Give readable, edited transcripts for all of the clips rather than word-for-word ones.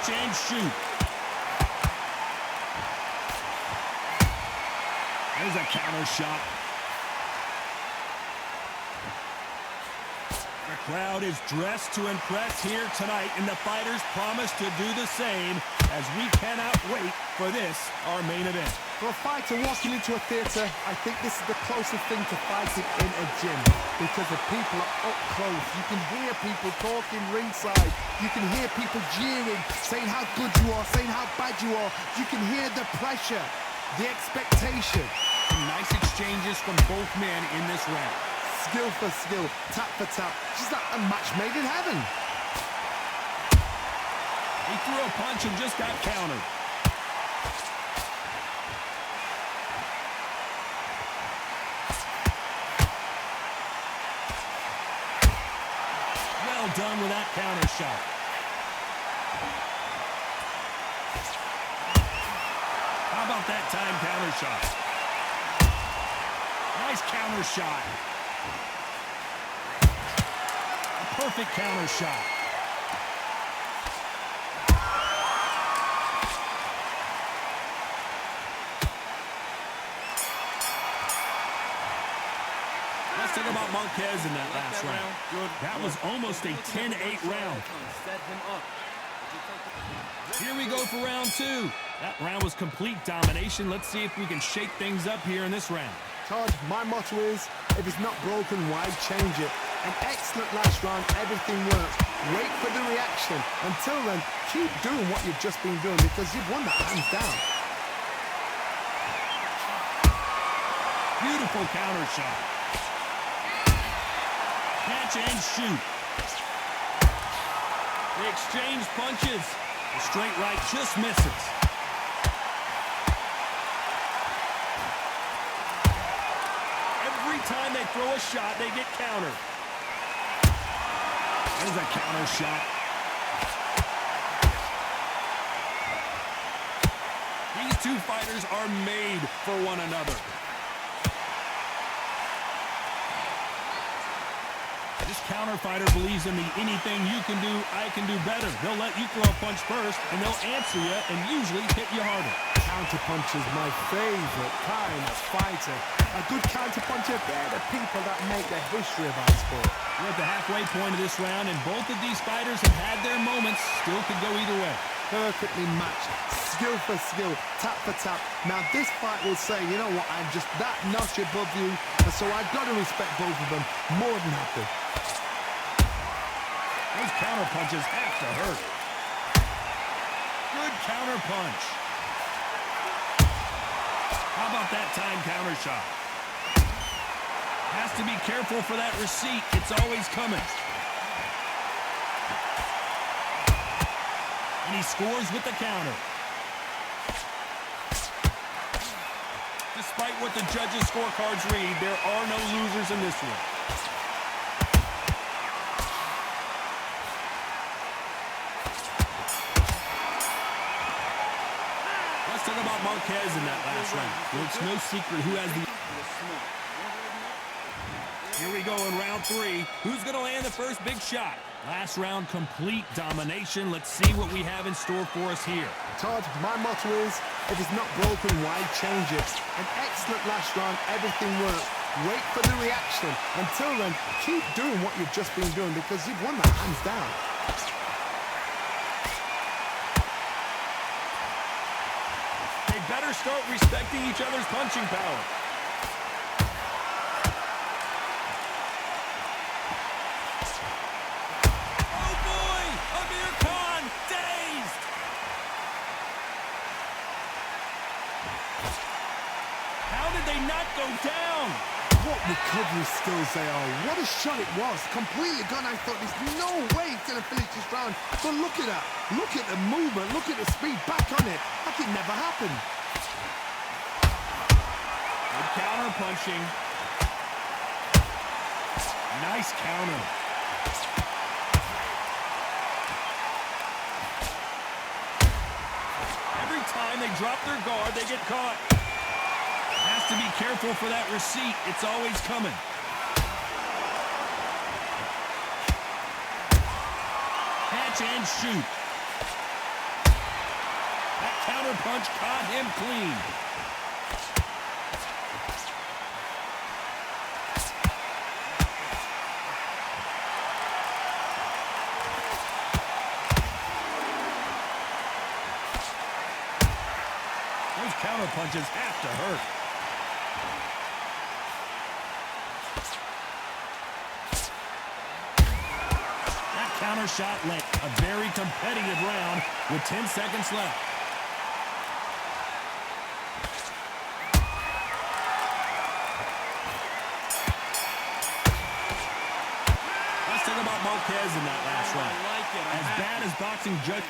Catch and shoot. There's a counter shot. The crowd is dressed to impress here tonight, and the fighters promise to do the same as we cannot wait for this, our main event. For a fighter walking into a theatre, I think this is the closest thing to fighting in a gym because the people are up close. You can hear people talking ringside. You can hear people jeering, saying how good you are, saying how bad you are. You can hear the pressure, the expectation. Some nice exchanges from both men in this round. Skill for skill, tap for tap. Just like a match made in heaven. He threw a punch and just got countered. Well done with that counter shot. How about that time counter shot? Nice counter shot. A perfect counter shot. Let's talk about Marquez in that last round. That was almost a 10-8 round. Here we go for round two. That round was complete domination. Let's see if we can shake things up here in this round. Todd, my motto is, if it's not broken, why change it? An excellent last round, everything works. Wait for the reaction. Until then, keep doing what you've just been doing because you've won that hands down. Beautiful counter shot. Catch and shoot. They exchange punches. The straight right just misses. Every time they throw a shot, they get countered. There's a counter shot. These two fighters are made for one another. This counter fighter believes in the anything you can do, I can do better. They'll let you throw a punch first, and they'll answer you and usually hit you harder. Counter punch is my favorite kind of fighter. A good counter puncher, they're the people that make the history of our sport. We're at the halfway point of this round, and both of these fighters have had their moments. Still could go either way. Perfectly matched, skill for skill, tap for tap. Now this fight will say, you know what, I'm just that notch above you, and so I've got to respect both of them more than happy. Those counter punches have to hurt. Good counter punch. How about that time counter shot? Has to be careful for that receipt. It's always coming. And he scores with the counter. Despite what the judges' scorecards read, there are no losers in this one. Let's talk about Marquez in that last round. Well, it's no secret who has the... Here we go in round three. Who's going to land the first big shot? Last round, complete domination. Let's see what we have in store for us here. Todd, my motto is, if it's not broken, why change it? An excellent last round, everything works. Wait for the reaction. Until then, keep doing what you've just been doing because you've won that hands down. They better start respecting each other's punching power. Oh boy! Amir dazed! How did they not go down? What recovery skills they are. What a shot it was. Completely gone. I thought there's no way he's going to finish this round. But look at that. Look at the movement. Look at the speed. Back on it. Like it never happened. Good counter punching. Nice counter. Every time they drop their guard, they get caught. Has to be careful for that receipt. It's always coming. Catch and shoot. counter punch caught him clean. Those counter punches have to hurt. That counter shot late. A very competitive round with 10 seconds left. Let's talk about Marquez in that last round. As bad as boxing judge.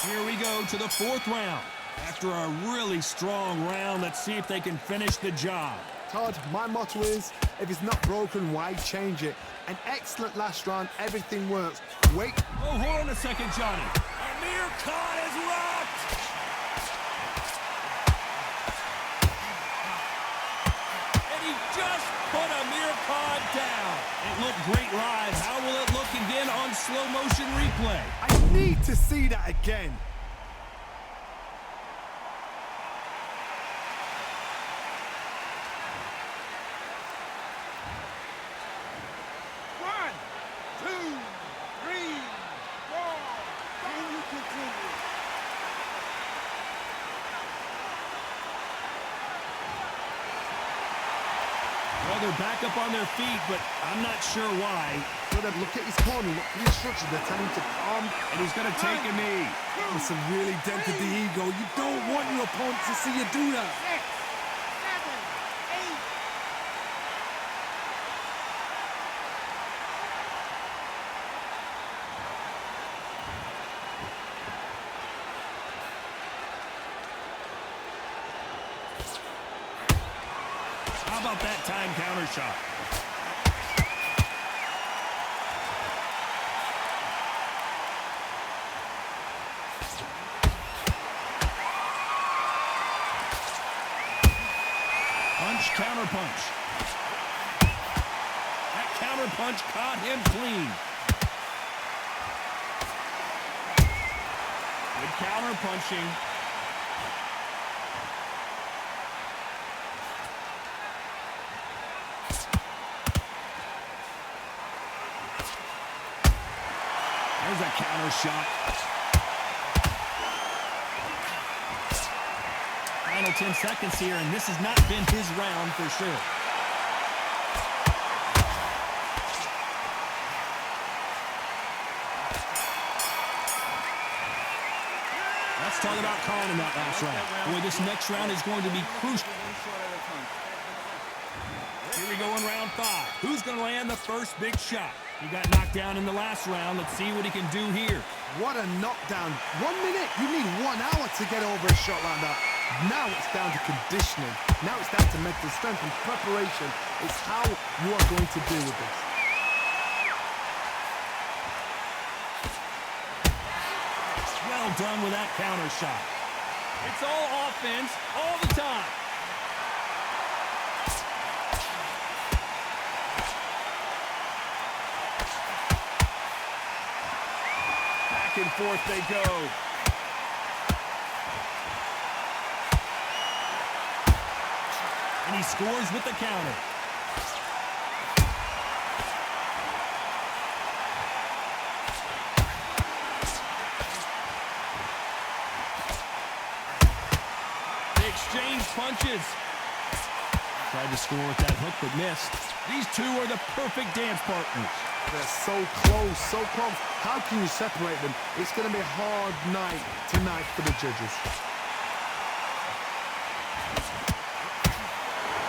Here we go to the fourth round. After a really strong round, let's see if they can finish the job. Todd, my motto is, if it's not broken, why change it? An excellent last round, everything works. Wait. Oh, hold on a second, Johnny. Amir Khan is rocked. And he just put Amir Khan down. It looked great live. How will it look again on slow motion replay? I need to see that again. Well, they're back up on their feet, but I'm not sure why. Brother, look at his corner. Look at the instructions. They're telling him to calm. And he's going to take a knee. Listen, really dented the ego. You don't want your opponent to see you do that. 6, 7, 8. How about that time counter shot? Punch, counter punch. That counter punch caught him clean. Good counter punching. There's a counter shot. Final 10 seconds here, and this has not been his round for sure. Let's talk about Khan in that last round. Boy, this next round is going to be crucial. Here we go in round 5. Who's going to land the first big shot? He got knocked down in the last round. Let's see what he can do here. What a knockdown. 1 minute. You need 1 hour to get over a shot like that. Now it's down to conditioning. Now it's down to mental strength and preparation. It's how you are going to deal with this. Well done with that counter shot. It's all offense all the time. Back and forth they go. And he scores with the counter. They exchange punches. Tried to score with that hook, but missed. These two are the perfect dance partners. They're so close, so close. How can you separate them? It's going to be a hard night tonight for the judges.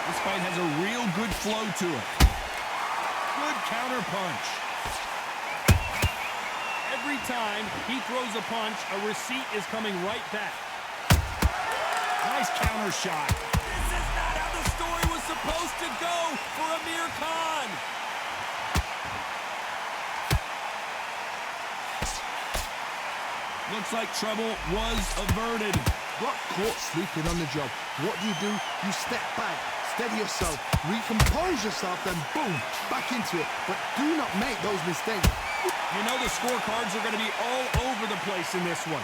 This fight has a real good flow to it. Good counter punch. Every time he throws a punch, a receipt is coming right back. Nice counter shot. This is not how the story was supposed to go for Amir Khan. Looks like trouble was averted. Got caught sleeping on the job. What do? You step back, steady yourself, recompose yourself, then boom, back into it. But do not make those mistakes. You know the scorecards are going to be all over the place in this one.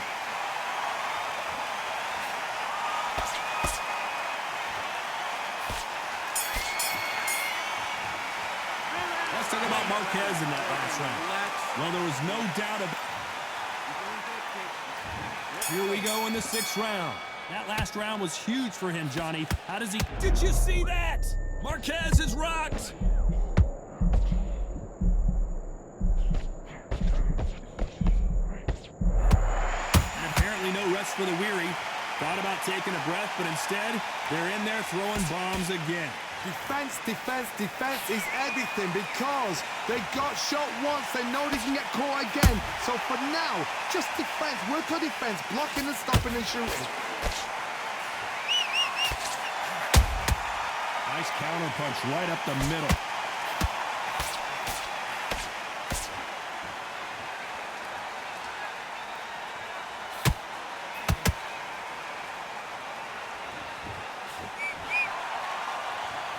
Let's talk about Marquez in that last round. Well, there was no doubt about it. Here we go in the 6th round. That last round was huge for him, Johnny. How does he... Did you see that? Marquez is rocked. And apparently no rest for the weary. Thought about taking a breath, but instead, they're in there throwing bombs again. Defense, defense, defense is everything because they got shot once. They know they can get caught again. So for now, just defense. Work on defense, blocking and stopping and shooting. Nice counter punch right up the middle.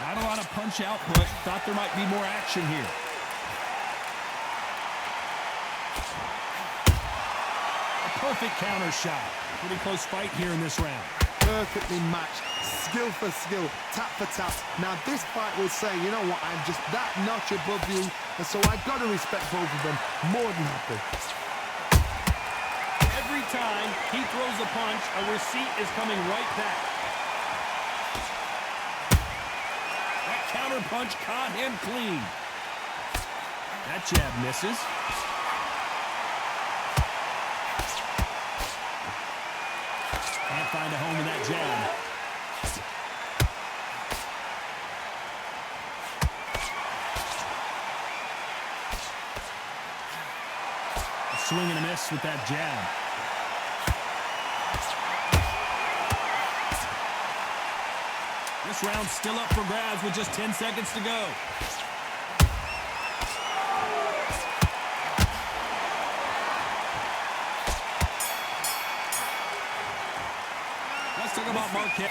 Not a lot of punch output. Thought there might be more action here. A perfect counter shot. Pretty close fight here in this round. Perfectly matched, skill for skill, tap for tap. Now this fight will say, you know what, I'm just that notch above you, and so I've got to respect both of them. More than happy. Every time he throws a punch, a receipt is coming right back. That counter punch caught him clean. That jab misses. Can't find a home in that jab. A swing and a miss with that jab. This round's still up for grabs with just 10 seconds to go. Let's talk about Marquez.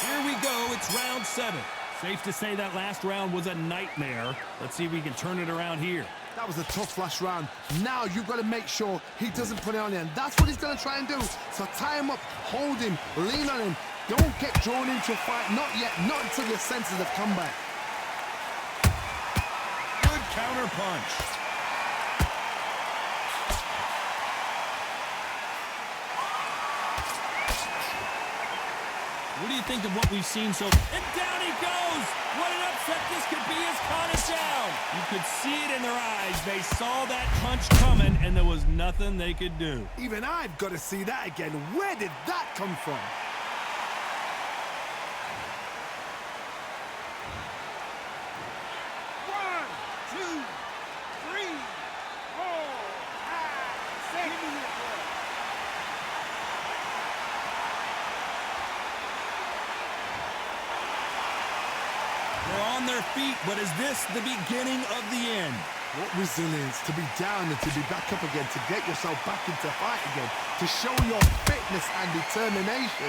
Here we go. It's round 7. Safe to say that last round was a nightmare. Let's see if we can turn it around here. That was a tough last round. Now you've got to make sure he doesn't put it on you, and that's what he's going to try and do. So tie him up, hold him, lean on him. Don't get drawn into a fight. Not yet. Not until your senses have come back. Good counter punch. What do you think of what we've seen so... And down he goes! What an upset this could be as Khan is down! You could see it in their eyes. They saw that punch coming, and there was nothing they could do. Even I've got to see that again. Where did that come from? They're on their feet, but is this the beginning of the end? What resilience to be down and to be back up again, to get yourself back into fight again, to show your fitness and determination.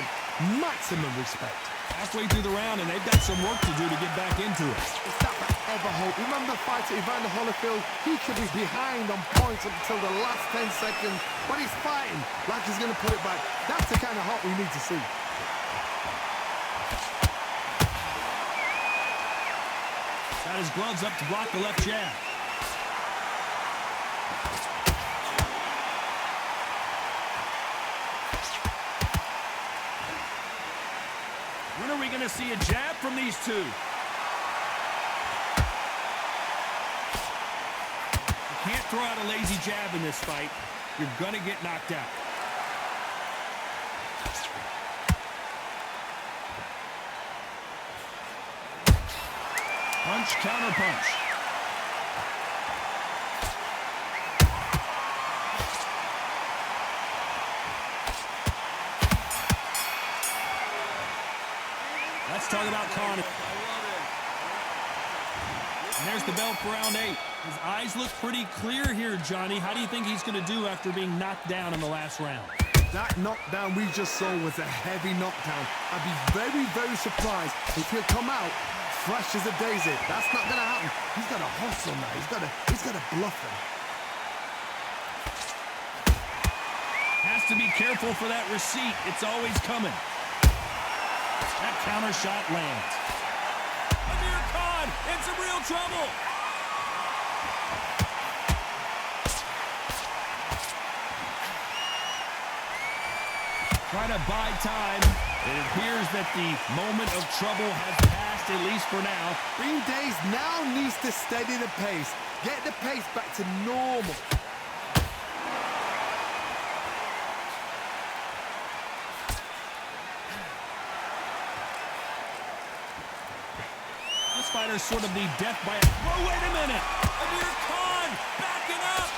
Maximum respect. Halfway through the round, and they've got some work to do to get back into it. Is that ever hope? Remember the fight at Evander Holyfield? He could be behind on points up until the last 10 seconds, but he's fighting like he's going to put it back. That's the kind of hope we need to see. Got his gloves up to block the left jab. When are we going to see a jab from these two? You can't throw out a lazy jab in this fight. You're going to get knocked out. Punch, counter punch. Let's talk about Khan. And there's the bell for round 8. His eyes look pretty clear here, Johnny. How do you think he's going to do after being knocked down in the last round? That knockdown we just saw was a heavy knockdown. I'd be very, very surprised if he'll come out fresh as a daisy. That's not going to happen. He's got to hustle now. He's got to bluff him. Has to be careful for that receipt. It's always coming. That counter shot lands. Amir Khan in some real trouble. Trying to buy time. It appears that the moment of trouble has passed, at least for now. Green Days now needs to steady the pace. Get the pace back to normal. This fighter's sort of the death by a... Oh, wait a minute! Amir Khan backing up!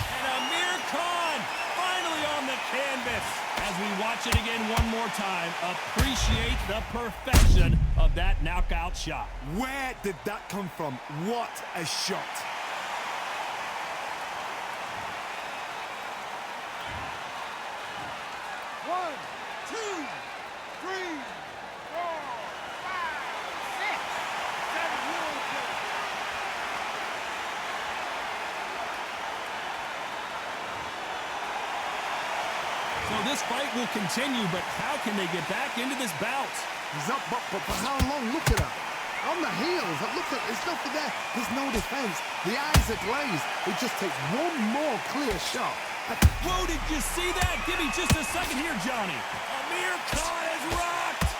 And Amir Khan finally on the canvas. As we watch it again one more time, appreciate the perfection of that knockout shot. Where did that come from? What a shot. One, two, 3, 4, 5, 6, 7, So this fight will continue, but how can they get back into this bout? He's up, but for how long? Look at that. On the heels. Look at, there's nothing there. There's no defense. The eyes are glazed. It just takes one more clear shot. Whoa, did you see that? Give me just a second here, Johnny. Amir Khan is rocked.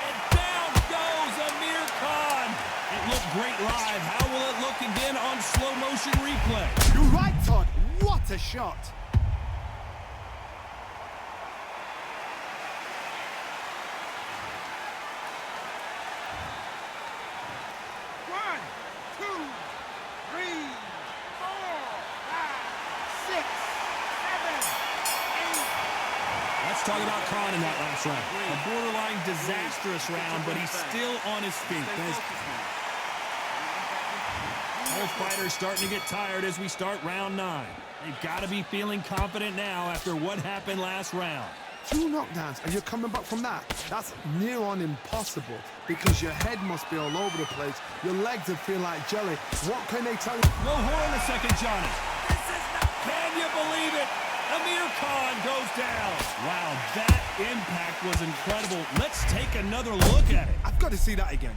And down goes Amir Khan. It looked great live. How will it look again on slow motion replay? You're right, Todd. What a shot. One, two, 3, 4, 5, 6, 7, 8. Let's talk about Khan in that last round. A borderline disastrous round, but he's still on his feet. Both fighters starting to get tired as we start round 9. They've got to be feeling confident now after what happened last round. 2 knockdowns and you're coming back from that. That's near on impossible because your head must be all over the place. Your legs would feel like jelly. What can they tell you? No, hold on a second, Johnny. This is not... Can you believe it? Amir Khan goes down. Wow, that impact was incredible. Let's take another look at it. I've got to see that again.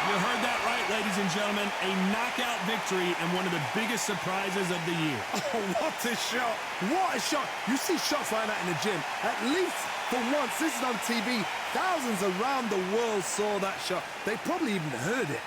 You heard that right, ladies and gentlemen. A knockout victory and one of the biggest surprises of the year. Oh, what a shot. What a shot. You see shots like that in the gym. At least for once, this is on TV. Thousands around the world saw that shot. They probably even heard it.